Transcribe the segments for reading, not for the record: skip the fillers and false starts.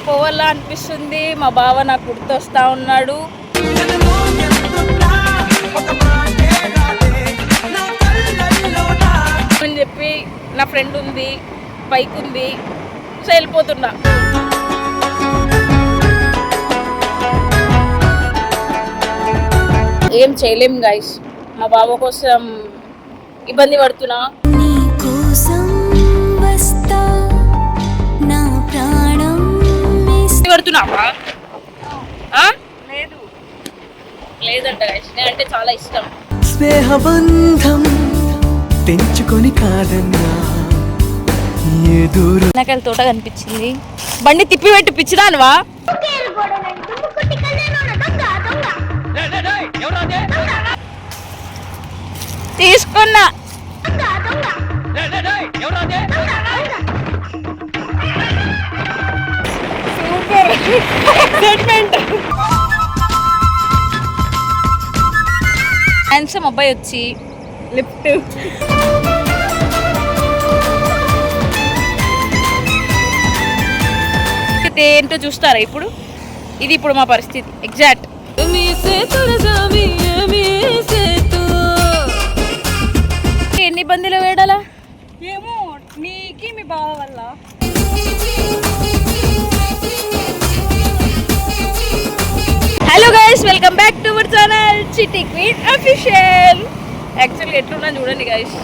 పోవాలా అనిపిస్తుంది. మా బావ నాకు గుర్తొస్తా ఉన్నాడు. అని చెప్పి నా ఫ్రెండ్ ఉంది, బైక్ ఉంది, సో వెళ్ళిపోతున్నా. ఏం చేయలేం గైస్, మా బావ కోసం ఇబ్బంది పడుతున్నా. పడుతున్నావా? లేదు లేదంట గైస్, నేనంటే చాలా ఇష్టం. స్నేహబంధం తెంచుకొని కాదన్నా నాకెళ్ళి తోట కనిపించింది. బండి తిప్పి పెట్టి పిచ్చిదానువా? తీసుకున్నా. హ్యాండ్సమ్ అబ్బాయి వచ్చి లిఫ్ట్. ఏంటో చూస్తారా ఇప్పుడు? ఇది ఇప్పుడు మా పరిస్థితి ఎగ్జాక్ట్. ఎన్ని ఇబ్బందులు వేడాలా ఏమో నీకి మీ బావ వల్ల. Hello guys, welcome back to our channel చిట్టి క్వీన్ అఫీషియల్. యాక్చువల్గా ఎట్లున్నా చూడండి గైస్.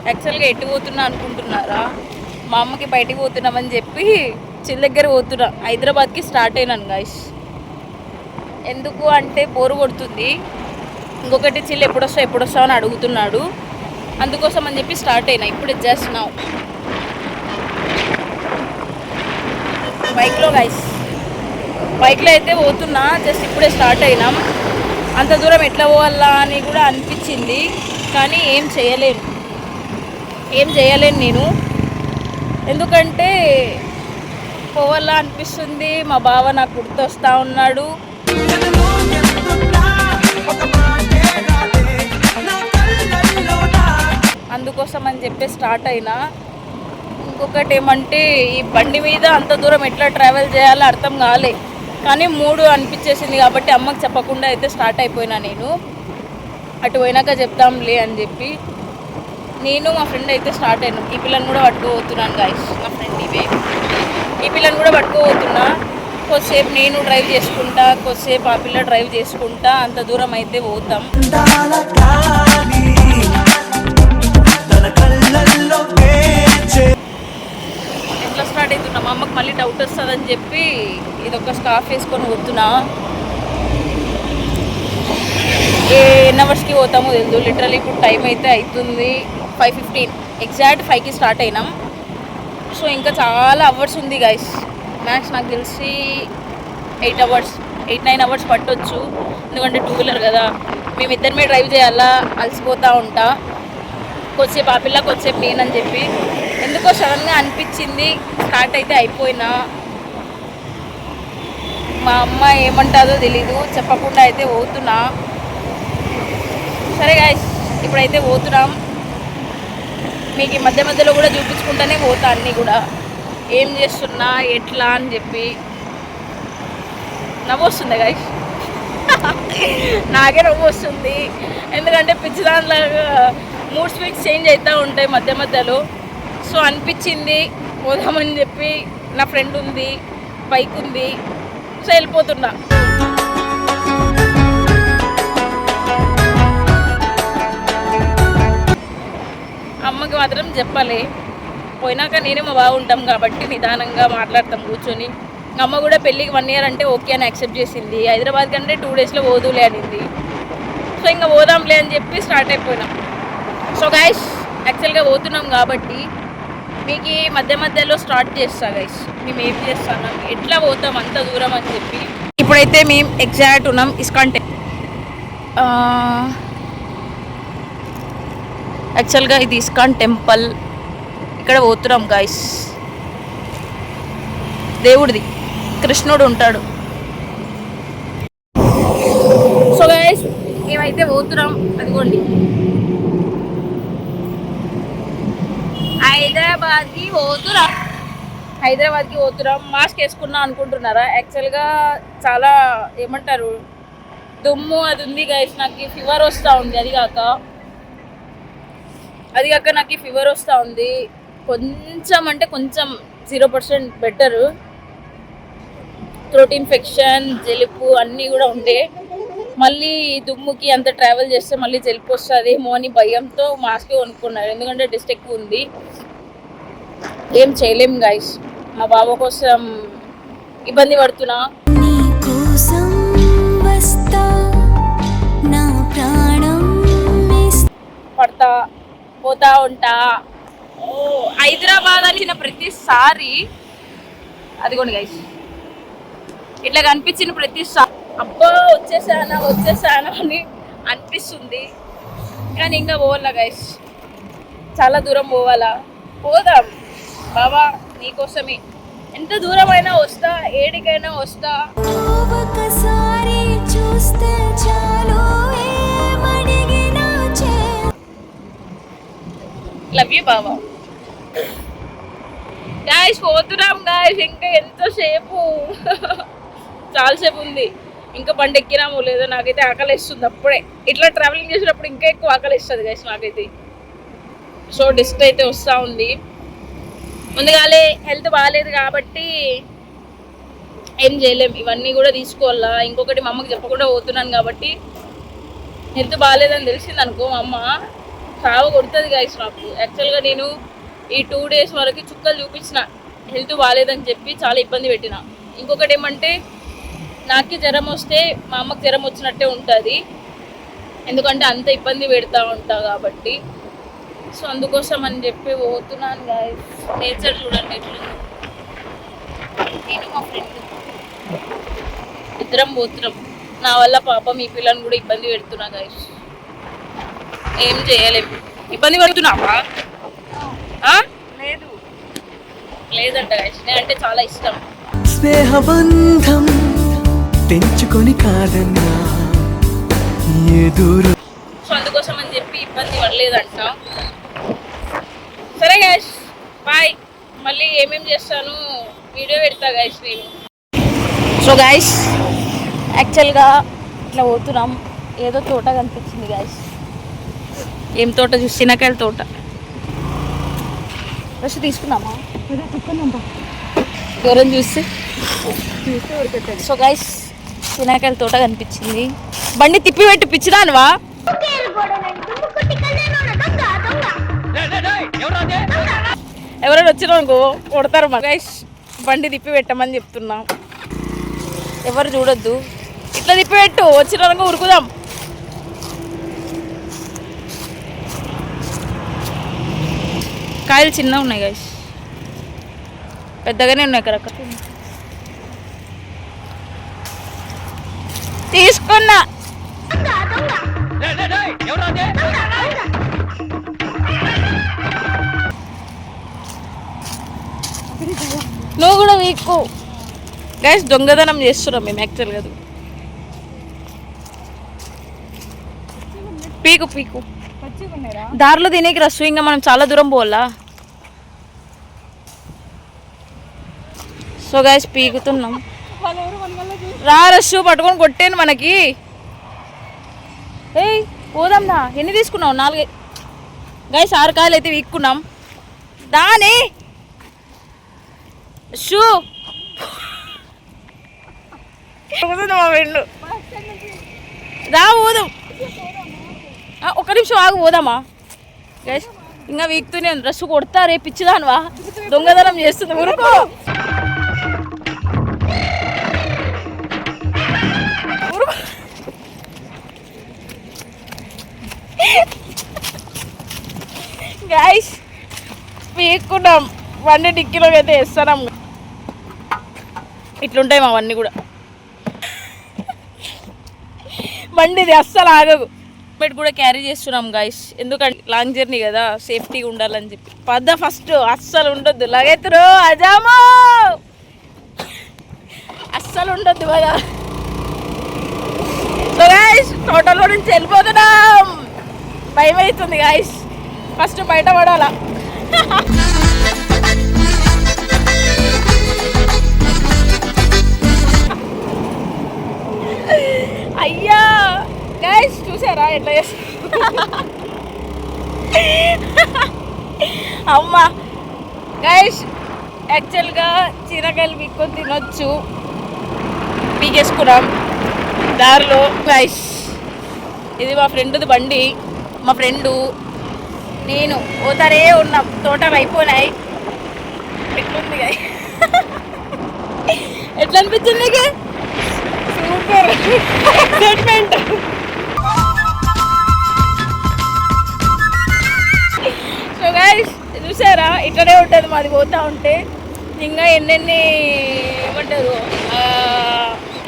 యాక్చువల్గా ఎటు పోతున్నా అనుకుంటున్నారా? మా అమ్మకి బయటికి పోతున్నామని చెప్పి చిల్ దగ్గర పోతున్నా. హైదరాబాద్కి స్టార్ట్ అయినాను గైస్. ఎందుకు అంటే బోరు కొడుతుంది. ఇంకొకటి చిల్ ఎప్పుడొస్తావు అని అడుగుతున్నాడు. అందుకోసం అని చెప్పి స్టార్ట్ అయినా. ఇప్పుడు జస్ట్ నౌ బైక్లో గైస్, బైక్లో అయితే పోతున్నా. జస్ట్ ఇప్పుడే స్టార్ట్ అయినాం. అంత దూరం ఎట్లా పోవాలా అని కూడా అనిపించింది, కానీ ఏం చేయలేను నేను. ఎందుకంటే పోవాలా అనిపిస్తుంది. మా బావ నాకు గుర్తొస్తా ఉన్నాడు. అందుకోసం అని చెప్పి స్టార్ట్ అయినా. ఇంకొకటి ఏమంటే ఈ బండి మీద అంత దూరం ఎట్లా ట్రావెల్ చేయాలో అర్థం కాలే, కానీ మూడు అనిపించేసింది కాబట్టి అమ్మకి చెప్పకుండా అయితే స్టార్ట్ అయిపోయినా. నేను అటు పోయినాక చెప్తాంలే అని చెప్పి నేను మా ఫ్రెండ్ అయితే స్టార్ట్ అయినాం. ఈ పిల్లని కూడా పట్టుకోబోతున్నాను గాయస్. మా ఫ్రెండ్ ఈ పిల్లని కూడా పట్టుకోబోతున్నా. కొద్దిసేపు నేను డ్రైవ్ చేసుకుంటా, కొద్దిసేపు ఆ పిల్ల డ్రైవ్ చేసుకుంటా. అంత దూరం అయితే పోతాం. ఎట్లా స్టార్ట్ అవుతున్నా? మా అమ్మకి మళ్ళీ డౌట్ వస్తుందని చెప్పి ఇదొక స్కార్ఫ్ వేసుకొని పోతున్నా. ఎన్ని అవర్స్కి పోతామో తెలుసు. లిటరల్లీ ఇప్పుడు టైం అయితే అవుతుంది 5:15. ఎగ్జాక్ట్ 5కి స్టార్ట్ అయినాం. సో ఇంకా చాలా అవర్స్ ఉంది గైస్. మ్యాక్స్ నాకు తెలిసి 8-9 అవర్స్ పట్టొచ్చు. ఎందుకంటే 2 వీలర్ కదా, మేమిద్దరమే డ్రైవ్ చేయాలా. అలసిపోతూ ఉంటా. కొద్దిసేపు ఆ పిల్ల, కొద్దిసేపు నేనని చెప్పి ఎందుకో సడన్గా అనిపించింది. స్టార్ట్ అయితే అయిపోయినా. మా అమ్మ ఏమంటాదో తెలీదు, చెప్పకుండా అయితే పోతున్నా. సరే గాయస్, ఇప్పుడైతే పోతున్నాం. మీకు ఈ మధ్యలో కూడా చూపించుకుంటూనే పోతా అన్నీ కూడా, ఏం చేస్తున్నా ఎట్లా అని చెప్పి. నవ్వు వస్తుంది గాయస్, నాకే నవ్వు వస్తుంది. ఎందుకంటే పిచ్చి దాంట్లో మూడ్ స్వింగ్స్ చేంజ్ అవుతూ ఉంటాయి మధ్యలో. సో అనిపించింది పోదామని చెప్పి. నా ఫ్రెండ్ ఉంది, బైక్ ఉంది, సో వెళ్ళిపోతున్నా. అమ్మకి మాత్రం చెప్పాలి. పోయినాక నేనే మా బావ ఉంటాం కాబట్టి నిదానంగా మాట్లాడతాం కూర్చొని. అమ్మ కూడా పెళ్ళికి 1 ఇయర్ అంటే ఓకే అని యాక్సెప్ట్ చేసింది. హైదరాబాద్ కంటే 2 డేస్లో పోదులే అనింది. సో ఇంకా పోదాంలే అని చెప్పి స్టార్ట్ అయిపోయినాం. సో గైస్, యాక్చువల్గా పోతున్నాం కాబట్టి మీకు మధ్యలో స్టార్ట్ చేస్తా గైస్. మేము ఏం చేస్తాను, ఎట్లా పోతాం అంత దూరం అని చెప్పి. ఇప్పుడైతే మేము ఎగ్జాక్ట్ ఉన్నాం ఇస్కాన్ టెంపుల్. యాక్చువల్గా ఇది ఇస్కాన్ టెంపుల్. ఇక్కడ పోతున్నాం గైస్. దేవుడిది, కృష్ణుడు ఉంటాడు. సో గైస్, మేమైతే పోతున్నాం. అదిగోండి, హైదరాబాద్కి పోతున్నాం. హైదరాబాద్కి పోతున్నాం. మాస్క్ వేసుకున్నా అనుకుంటున్నారా? యాక్చువల్గా చాలా ఏమంటారు దుమ్ము అది ఉంది గైస్. నాకు ఫీవర్ వస్తూ ఉంది. అది కాక నాకు ఫీవర్ వస్తూ ఉంది. కొంచెం అంటే కొంచెం 0% బెటరు. థ్రోట్ ఇన్ఫెక్షన్, జలుబు అన్నీ కూడా ఉండే. మళ్ళీ దుమ్ముకి అంత ట్రావెల్ చేస్తే మళ్ళీ జలుబు వస్తుందేమో అని భయంతో మాస్క్ కొనుక్కున్నారు. ఎందుకంటే డస్ట్ ఎక్కువ ఉంది. ఏం చేయలేం గైస్. మా బాబు కోసం ఇబ్బంది పడుతున్నా. పడతా పోతా ఉంటా. హైదరాబాద్ వచ్చిన ప్రతిసారి అదిగోండి గైస్, ఇట్లా కనిపించిన ప్రతిసారి అబ్బా వచ్చేసానా అని అనిపిస్తుంది. కానీ ఇంకా పోవాలా గైస్, చాలా దూరం పోవాలా. పోదాం బాబా నీకోసమే. ఎంత దూరమైనా వస్తా, ఏడికైనా వస్తా. Love you Baba. గాయస్ పోతున్నాం గాయస్. ఇంకా ఎంతసేపు, చాలాసేపు ఉంది. ఇంకా బండి ఎక్కినాము లేదో నాకైతే ఆకలిస్తుంది. అప్పుడే ఇట్లా ట్రావెలింగ్ చేసినప్పుడు ఇంకా ఎక్కువ ఆకలిస్తుంది గైస్ నాకైతే. సో డిస్ట్ అయితే వస్తూ ఉంది. ముందుగాలే హెల్త్ బాగాలేదు కాబట్టి ఏం చేయలేం. ఇవన్నీ కూడా తీసుకోవాలా. ఇంకొకటి మా అమ్మకి చెప్పకుండా పోతున్నాను కాబట్టి హెల్త్ బాగాలేదని తెలిసింది అనుకో మా అమ్మ చావు కొడుతుంది గైస్ నాకు. యాక్చువల్గా నేను ఈ 2 days వరకు చుక్కలు చూపించిన హెల్త్ బాగాలేదని చెప్పి చాలా ఇబ్బంది పెట్టిన. ఇంకొకటి ఏమంటే నాకు జ్వరం వస్తే మా అమ్మకి జ్వరం వచ్చినట్టే ఉంటుంది. ఎందుకంటే అంత ఇబ్బంది పెడతా ఉంటా కాబట్టి. సో అందుకోసం అని చెప్పి పోతున్నాను గాయస్. నేచర్ చూడండి ఎట్లుంది. నేను మా ఫ్రెండ్ ఇద్దరం పోతున్నాం. నా వల్ల పాపం ఈ పిల్లని కూడా ఇబ్బంది పెడుతున్నా గాయస్. ఏం చేయలేము. ఇబ్బంది పెడుతున్నావా? లేదంట గాయస్. నేనంటే చాలా ఇష్టం. స్నేహబంధం తెంచుకొని కాదన్నా దూరం. సో అందుకోసం అని చెప్పి ఇబ్బంది పడలేదంట. సరే గైస్ బాయ్. మళ్ళీ ఏమేమి చేస్తాను వీడియో పెడతా గైస్ నేను. సో గైస్ యాక్చువల్గా ఇట్లా పోతున్నాం. ఏదో తోట కనిపించింది గైస్. ఏం తోట చూసి చిన్నకాయల తోట. ఫస్ట్ తీసుకుందామా? ఎవరైనా చూస్తే. సో గైస్ చిన్నకాయల తోట కనిపించింది. బండి తిప్పి పెట్టి పిచ్చిదానువా? ఎవరైనా వచ్చినా అనుకో కొడతారు. గైస్ బండి తిప్పి పెట్టమని చెప్తున్నా. ఎవరు చూడొద్దు. ఇట్లా తిప్పి పెట్టు. వచ్చిన అనుకో ఉరుకుదాం. కాయలు చిన్నగా ఉన్నాయి గైస్. పెద్దగానే ఉన్నాయి ఇక్కడ. తీసుకున్నా. నువ్వు కూడా వీక్కు గైస్. దొంగతనం చేస్తున్నాం మేము యాక్చువల్గా. పీకు దారిలో తినేకి రస్సు. ఇంకా మనం చాలా దూరం పోవాలా. సో గైస్ పీకుతున్నాం. రా రస్సు పట్టుకొని కొట్టేను మనకి. ఏయ్ పోదాంనా. ఎన్ని తీసుకున్నావు? 4 గైస్ 6 కాయలు అయితే వీక్కున్నాం. దాని షూ మా ఫ్రెండ్ రా పోదాం. ఒక్క నిమిషం ఆగు పోదామా గైస్. ఇంకా వీక్తూనే డ్రెస్ కొడతా. రేపు పిచ్చిదానువా? దొంగతనం చేస్తుంది. ఊరుకో. గైస్ పీక్కున్నాం. బండి డిక్కీలో అయితే వేస్తున్నాం. ఇట్లుంటాయి మావన్నీ కూడా. బండిది అస్సలు ఆగదు. బెడ్ కూడా క్యారీ చేస్తున్నాం గైస్. ఎందుకంటే లాంగ్ జర్నీ కదా, సేఫ్టీగా ఉండాలని చెప్పి. ఫస్ట్ అస్సలు ఉండొద్దు లగెత్తురు అజామో. అస్సలు ఉండొద్దు కదా. సో గైస్ తోటలో నుంచి వెళ్ళిపోతున్నాం. భయం అవుతుంది గైస్. ఫస్ట్ బయట పడాలా. ఎట్లా చేస్తా అమ్మా గైస్ యాక్చువల్గా చీరకాయలు పీక్కొని తినొచ్చు, పీకేసుకున్నాం దారిలో. గైస్ ఇది మా ఫ్రెండ్ది బండి, మా ఫ్రెండు నేను పోతారే ఉన్నాం, తోటలు అయిపోయినాయి. ఎట్లుంది గాయ ఎట్లా అనిపించింది నీకు? Super excitement. సో గైస్ చూసారా ఇట్లనే ఉంటుంది మాది పోతా ఉంటే. ఇంకా ఎన్నెన్ని ఏమంటారు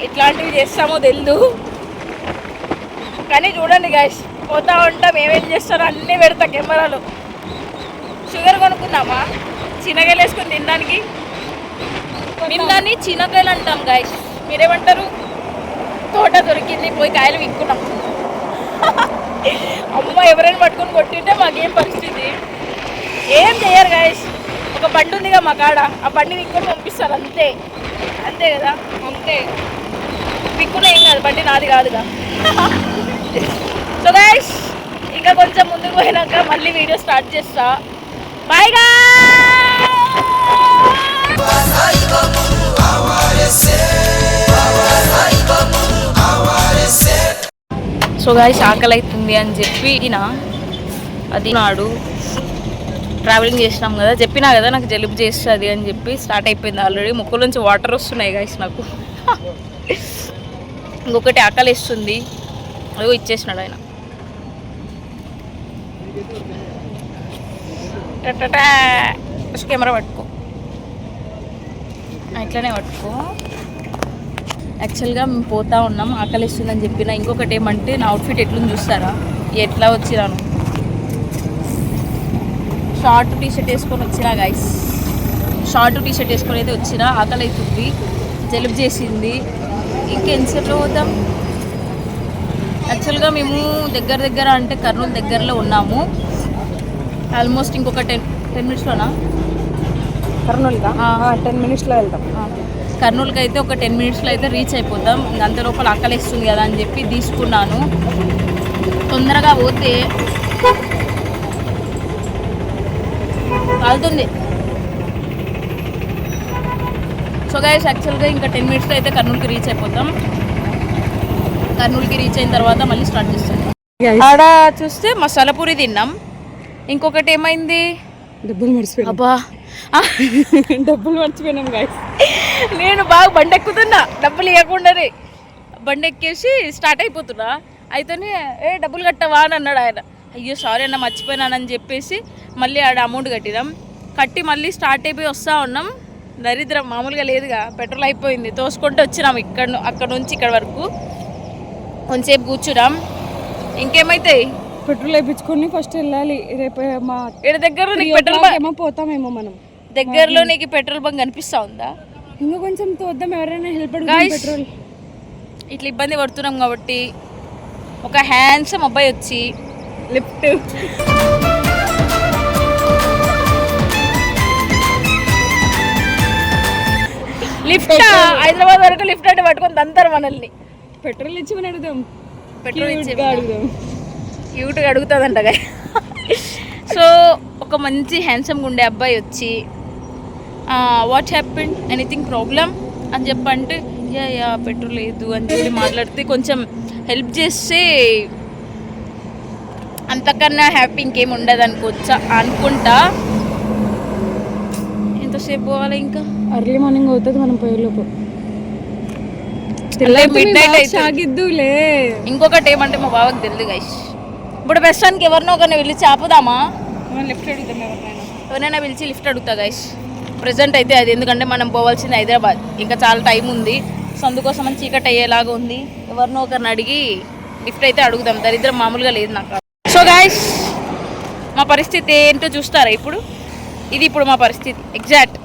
ఇట్లాంటివి చేస్తామో తెలియదు, కానీ చూడండి గైస్ పోతా ఉంటాం ఏమేం చేస్తారో అన్నీ పెడతా కెమెరాలు. షుగర్ కొనుక్కుందామా చిన్నకాయలు వేసుకొని తినడానికి? మేము దాన్ని చిన్నకాయలు అంటాం గైస్, మీరేమంటారు? తోట దొరికింది పోయి కాయలు విక్కున్నాం. అమ్మ ఎవరైనా పట్టుకొని కొట్టింటే మాకేం పరిస్థితి? ఏం చేయరు గైస్, ఒక బండి ఉందిగా మా కాడ, ఆ బండి విక్కుని పంపిస్తారు అంతే. అంతే కదా, అంతే. విక్కునే ఏం కాదు, బండి నాది కాదుగా. సో గైస్ ఇంకా కొంచెం ముందుకు పోయినాక మళ్ళీ వీడియో స్టార్ట్ చేస్తా. బాయ్ గా. సో గైస్ ఆకలి అవుతుంది అని చెప్పి అది నాడు ట్రావెలింగ్ చేసినాం కదా, చెప్పినా కదా నాకు జలుబు చేస్తుంది అని చెప్పి స్టార్ట్ అయిపోయింది ఆల్రెడీ. ముక్కుల నుంచి వాటర్ వస్తున్నాయి గైస్ నాకు. ఇంకొకటి ఆకలి వేస్తుంది, అదిగో ఇచ్చేసినాడు ఆయన. కెమెరా పట్టుకో, ఇట్లనే పట్టుకో. యాక్చువల్గా మేము పోతా ఉన్నాం, ఆకలి వేస్తుందని చెప్పిన. ఇంకొకటి ఏమంటే నా అవుట్ఫిట్ ఎట్లుంది చూస్తారా? ఎట్లా వచ్చినాను, షార్ట్ టీషర్ట్ వేసుకొని వచ్చినా గైస్, షార్ట్ టీషర్ట్ వేసుకొని అయితే వచ్చినా. ఆకలి అవుతుంది, జలుబు చేసింది. ఇంకెంతసేపులో పోతాం? యాక్చువల్గా మేము దగ్గర అంటే కర్నూలు దగ్గరలో ఉన్నాము. ఆల్మోస్ట్ ఇంకొక 10 మినిట్స్లోనా కర్నూలుగా 10 మినిట్స్లో వెళ్తాం. కర్నూలుకి అయితే ఒక 10 మినిట్స్లో అయితే రీచ్ అయిపోతాం. అంత లోపల ఆకలిస్తుంది కదా అని చెప్పి తీసుకున్నాను. తొందరగా పోతే కాలుతుంది. సో గైస్ యాక్చువల్గా ఇంకా 10 మినిట్స్లో అయితే కర్నూలుకి రీచ్ అయిపోతాం. కర్నూలుకి రీచ్ అయిన తర్వాత మళ్ళీ స్టార్ట్ చేస్తాం. ఆడ చూస్తే మసాలా పూరి తిన్నాం. ఇంకొకటి ఏమైంది? డబ్బులు మర్చిపోయాం. అబ్బా డబ్బులు మర్చిపోయినాం గైస్. నేను బాగా బండి ఎక్కుతున్నా, డబ్బులు ఇవ్వకుండానే బండి ఎక్కేసి స్టార్ట్ అయిపోతున్నా. అయితేనే డబ్బులు కట్టవా అని అన్నాడు ఆయన. అయ్యో సారీ అన్న మర్చిపోయినానని చెప్పేసి మళ్ళీ ఆడ అమౌంట్ కట్టినాం. కట్టి మళ్ళీ స్టార్ట్ అయిపోయి వస్తూ ఉన్నాం. దరిద్రం మామూలుగా లేదుగా, పెట్రోల్ అయిపోయింది. తోసుకుంటూ వచ్చినాం అక్కడ నుంచి ఇక్కడ వరకు. కొంచెంసేపు కూర్చున్నాం. ఇంకేమైతాయి? పెట్రోల్ వేయించుకొని ఫస్ట్ వెళ్ళాలి. రేపు మా దగ్గర నీకు పెట్రోల్ ఏమో పోతామేమో మనం. దగ్గరలో నీకు పెట్రోల్ బంక్ కనిపిస్తా ఉందా? ఇంకా కొంచెం తోద్దాం, ఎవరైనా హెల్ప్ అడుగుతాం. పెట్రోల్ ఇట్లా ఇబ్బంది పడుతున్నాం కాబట్టి ఒక హ్యాండ్సమ్ అబ్బాయి వచ్చి లిఫ్ట్ హైదరాబాద్ వరకు లిఫ్ట్ అంటే పట్టుకొని తంతారు మనల్ని. పెట్రోల్ ఇచ్చి మనం అడుగుదాం. పెట్రోల్ ఇచ్చి అడుగుదాం. క్యూట్గా అడుగుతుందంట. సో ఒక మంచి హ్యాండ్సమ్గా ఉండే అబ్బాయి వచ్చి వాట్ హ్యాపెండ్, ఎనీథింగ్ ప్రాబ్లం అని చెప్పంటే యా పెట్రోల్ లేదు అని చెప్పి మాట్లాడితే కొంచెం హెల్ప్ చేస్తే అంతకన్నా హ్యాపీ ఇంకేం ఉండదు అనుకుంటా. ఎంతసేపు పోవాలి? ఇంకా అర్లీ మార్నింగ్ అవుతుంది మనం పోయేలోపు. Mid night సాగిద్దులే. ఇంకొకటి ఏమంటే మా బావకి తెలియదు గైస్. ఇప్పుడు ప్రస్తుతానికి ఎవరినో ఒకరిని పిలిచి ఆపుదామా? లిఫ్ట్ అడుగుతాం. ఎవరైనా పిలిచి లిఫ్ట్ అడుగుతా గైస్. ప్రజెంట్ అయితే అది, ఎందుకంటే మనం పోవాల్సింది హైదరాబాద్, ఇంకా చాలా టైం ఉంది. సో అందుకోసం అని చీకటి అయ్యేలాగా ఉంది. ఎవరినో ఒకరిని అడిగి లిఫ్ట్ అయితే అడుగుదాం. దరిద్రం మామూలుగా లేదు నాకు. సో గైస్ మా పరిస్థితి ఏంటో చూస్తారా ఇప్పుడు? ఇది ఇప్పుడు మా పరిస్థితి ఎగ్జాక్ట్.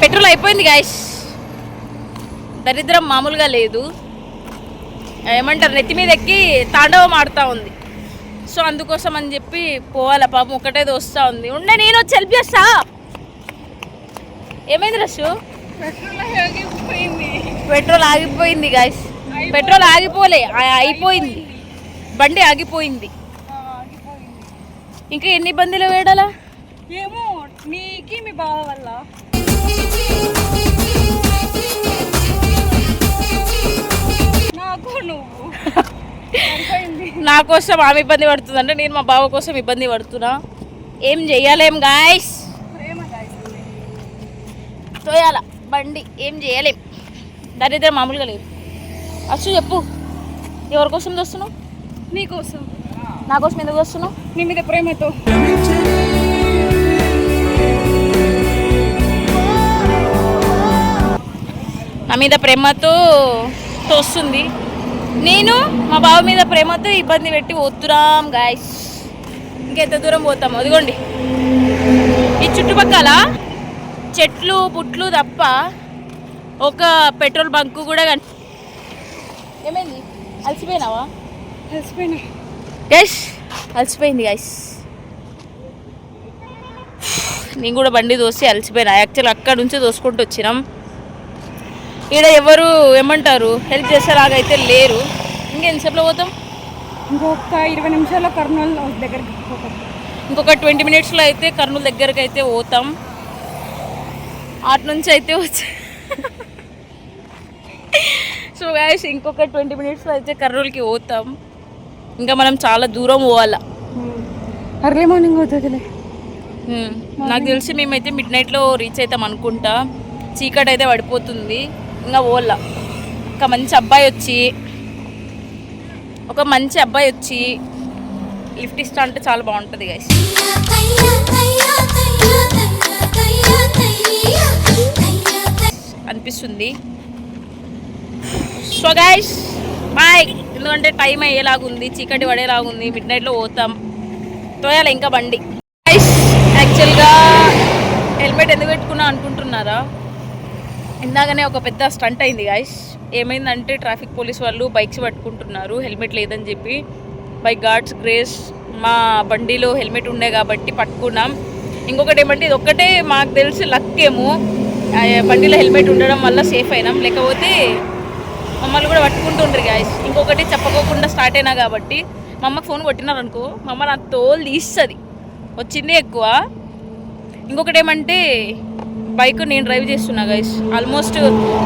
పెట్రోల్ అయిపోయింది గైస్. దరిద్రం మామూలుగా లేదు. ఏమంటారు, నెత్తి మీద ఎక్కి తాండవం ఆడుతూ ఉంది. సో అందుకోసం అని చెప్పి పోవాలా. పాపం ఒక్కటే దోస్తూ ఉంది. ఉండే నేను వచ్చి హెల్ప్ చేస్తా. ఏమైంది రష్? పోయింది. పెట్రోల్ ఆగిపోయింది గాయస్. పెట్రోల్ ఆగిపోలే, అయిపోయింది. బండి ఆగిపోయింది. ఇంకా ఎన్ని ఇబ్బందులు వేడాలా ఏమో నీకి మీ బావ వల్ల. నాకు నువ్వు నా కోసం ఆమె ఇబ్బంది పడుతుందంటే నేను మా బావ కోసం ఇబ్బంది పడుతున్నా. ఏం చెయ్యలేం గాయస్. తోయాల బండి, ఏం చేయలేం. దరిద్రం మామూలుగా లేదు. అచ్చు చెప్పు, ఎవరి కోసం వస్తున్నావు? నీకోసం. నా కోసం ఎందుకు వస్తున్నావు? నీ మీద ప్రేమతో. నా మీద ప్రేమతో తోస్తుంది. నేను మా బావ మీద ప్రేమతో ఇబ్బంది పెట్టి పోతున్నాం గాయస్. ఇంకెంత దూరం పోతాము? అదిగోండి ఈ చుట్టుపక్కల చెట్లు పుట్లు తప్ప ఒక పెట్రోల్ బంకు కూడా ఏమైంది? అలసిపోయినావా? కలిసిపోయినా. గైస్ అలసిపోయింది గైస్. నేను కూడా బండి దోసి అలసిపోయినా. యాక్చువల్ అక్కడ నుంచి దోసుకుంటూ వచ్చినాం. ఈడ ఎవరు ఏమంటారు హెల్ప్ చేసేలాగైతే లేరు. ఇంకెంతసేపులో పోతాం? ఇంకొక 20 నిమిషాల్లో కర్నూలు దగ్గరికి పోతాం. ఇంకొక 20 మినిట్స్లో అయితే కర్నూలు దగ్గరికి అయితే పోతాం. అటు నుంచి అయితే వచ్చి సో గాయస్ ఇంకొక 20 మినిట్స్లో అయితే కర్నూలుకి పోతాం. ఇంకా మనం చాలా దూరం పోవాలా. అర్లీ మార్నింగ్ అవుతుందిలే. నాకు తెలిసి మేమైతే మిడ్ నైట్లో రీచ్ అవుతాం అనుకుంటా. చీకటి అయితే పడిపోతుంది. ఇంకా పోవాలా. ఒక మంచి అబ్బాయి వచ్చి లిఫ్ట్ ఇస్తా అంటే చాలా బాగుంటుంది గైస్. అనిపిస్తుంది. So guys bye. ఎందుకంటే టైం అయ్యేలాగుంది, చీకటి పడేలాగుంది. మిడ్ నైట్లో పోతాం. తోయాలి ఇంకా బండి. గైస్ యాక్చువల్గా హెల్మెట్ ఎందుకు పెట్టుకున్నా అనుకుంటున్నారా? ఇందాకనే ఒక పెద్ద స్టంట్ అయింది గాయస్. ఏమైందంటే ట్రాఫిక్ పోలీస్ వాళ్ళు బైక్స్ పట్టుకుంటున్నారు హెల్మెట్ లేదని చెప్పి. బై గాడ్స్ గ్రేస్ మా బండిలో హెల్మెట్ ఉండే కాబట్టి పట్టుకున్నాం. ఇంకొకటి ఏమంటే ఇది ఒక్కటే మాకు తెలిసి లక్ ఏమో, బండిలో హెల్మెట్ ఉండడం వల్ల సేఫ్ అయినాం. లేకపోతే మమ్మల్ని కూడా పట్టుకుంటుండ్రు గాయస్. ఇంకొకటి చెప్పకోకుండా స్టార్ట్ అయినా కాబట్టి మా అమ్మకి ఫోన్ కొట్టినారనుకో, మా అమ్మ నా తోలు తీస్తుంది. వచ్చింది ఎక్కువ. ఇంకొకటి ఏమంటే బైక్ నేను డ్రైవ్ చేస్తున్నా గైస్. ఆల్మోస్ట్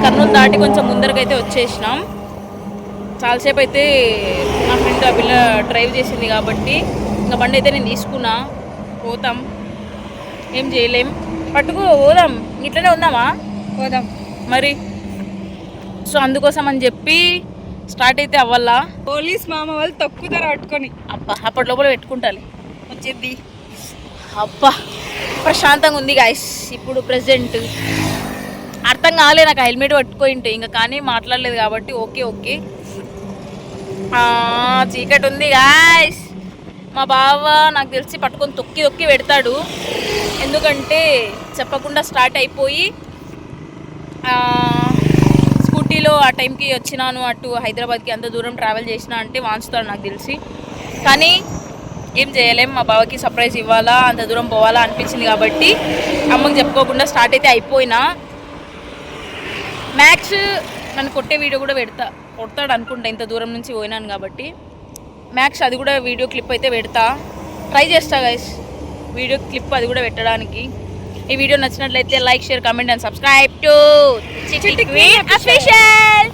కర్నూలు దాటి కొంచెం ముందరకైతే వచ్చేసినాం. చాలాసేపు అయితే నా ఫ్రెండ్ ఆ పిల్ల డ్రైవ్ చేసింది కాబట్టి ఇంకా బండి అయితే నేను తీసుకున్నా. పోతాం, ఏం చేయలేం. పోదాం. ఇట్లనే ఉందామా? పోదాం మరి. సో అందుకోసం అని చెప్పి స్టార్ట్ అయితే అవ్వాలా. పోలీస్ మామ వాళ్ళు తక్కువ పట్టుకొని అప్పటి లోపల పెట్టుకుంటాలి. వచ్చేది అబ్బా ప్రశాంతంగా ఉంది గాయస్. ఇప్పుడు ప్రెసెంట్ అర్థం కాలే నాకు హెల్మెట్ పట్టుకుంటే ఇంకా, కానీ మాట్లాడలేదు కాబట్టి ఓకే. చీకటి ఉంది గాయస్. మా బావ నాకు తెలిసి పట్టుకొని తొక్కి పెడతాడు. ఎందుకంటే చెప్పకుండా స్టార్ట్ అయిపోయి స్కూటీలో ఆ టైంకి వచ్చినాను అటు హైదరాబాద్కి అంత దూరం ట్రావెల్ చేసినా అంటే వాంచుతాడు నాకు తెలిసి. కానీ ఏం చేయలేం. మా బావకి సర్ప్రైజ్ ఇవ్వాలా, అంత దూరం పోవాలా అనిపించింది కాబట్టి అమ్మకి చెప్పుకోకుండా స్టార్ట్ అయితే అయిపోయినా. మ్యాక్స్ నన్ను కొట్టే వీడియో కూడా కొడతాడు అనుకుంటా, ఇంత దూరం నుంచి పోయినాను కాబట్టి. మ్యాక్స్ అది కూడా వీడియో క్లిప్ అయితే ట్రై చేస్తా గైస్ వీడియో క్లిప్ అది కూడా పెట్టడానికి. ఈ వీడియో నచ్చినట్లయితే like, share, comment and subscribe to చిట్టి క్వీన్ అఫీషియల్.